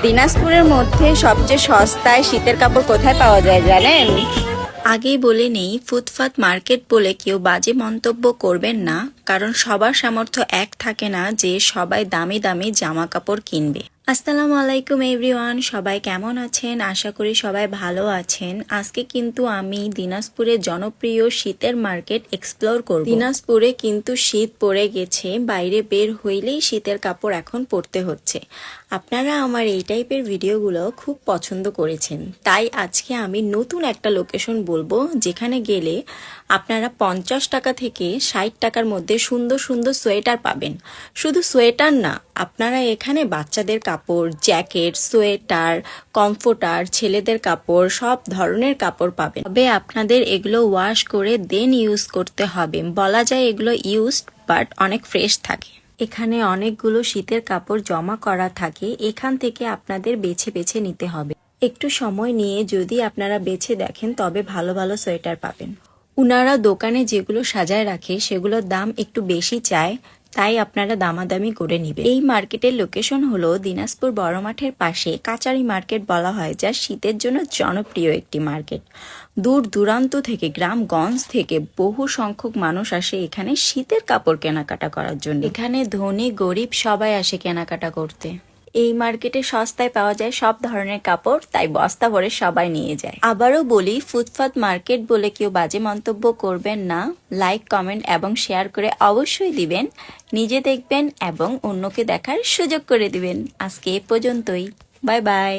দিনাজপুরের মধ্যে সবচেয়ে সস্তায় শীতের কাপড় কোথায় পাওয়া যায় জানেন? আগেই বলে নেই, ফুটপাত মার্কেট বলে কেউ বাজে মন্তব্য করবেন না, কারণ সবার সামর্থ্য এক থাকে না যে সবাই দামি দামি জামা কাপড় কিনবে। আসসালামু আলাইকুম এভরিওয়ান, সবাই কেমন আছেন? আশা করি সবাই ভালো আছেন। আজকে কিন্তু আমি দিনাজপুরের জনপ্রিয় শীতের মার্কেট এক্সপ্লোর করব। দিনাজপুরে কিন্তু শীত পড়ে গেছে, বাইরে বের হইলেই শীতের কাপড় এখন পরতে হচ্ছে। আপনারা আমার এই টাইপের ভিডিওগুলো খুব পছন্দ করেছেন, তাই আজকে আমি নতুন একটা লোকেশন বলবো যেখানে গেলে আপনারা 50 টাকা থেকে 60 টাকার মধ্যে সুন্দর সুন্দর সোয়েটার পাবেন। শুধু সোয়েটার না, আপনারা এখানে বাচ্চাদের কাপড়, জ্যাকেট, সোয়েটার, কমফোর্টার, ছেলেদের কাপড়, সব ধরনের কাপড় পাবেন। তবে আপনাদের এগুলো ওয়াশ করে দেন ইউজ করতে হবে। বলা যায় এগুলো ইউজড বাট অনেক ফ্রেশ থাকে। এখানে অনেকগুলো শীতের কাপড় জমা করা থাকে, এখান থেকে আপনাদের বেছে বেছে নিতে হবে। একটু সময় নিয়ে যদি আপনারা বেছে দেখেন তবে ভালো ভালো সোয়েটার পাবেন। উনারা দোকানে যেগুলো সাজায় রাখে সেগুলোর দাম একটু বেশি চায়, তাই আপনারা দামাদামি করে নেবেন। এই মার্কেটের লোকেশন হলো দিনাজপুর বড় মাঠের পাশে কাচারি মার্কেট বলা হয়, যা শীতের জন্য জনপ্রিয় একটি মার্কেট। দূর দূরান্ত থেকে, গ্রামগঞ্জ থেকে বহু সংখ্যক মানুষ আসে এখানে শীতের কাপড় কেনাকাটা করার জন্য। এখানে ধনী গরিব সবাই আসে কেনাকাটা করতে। এই মার্কেটে সস্তায় পাওয়া যায় সব ধরনের কাপড়, তাই বস্তা ভরে সবাই নিয়ে যায়। আবারও বলি, ফুটপাত মার্কেট বলে কেউ বাজে মন্তব্য করবেন না। লাইক, কমেন্ট এবং শেয়ার করে অবশ্যই দিবেন। নিজে দেখবেন এবং অন্যকে দেখার সুযোগ করে দিবেন। আজকে এ পর্যন্তই। Bye bye.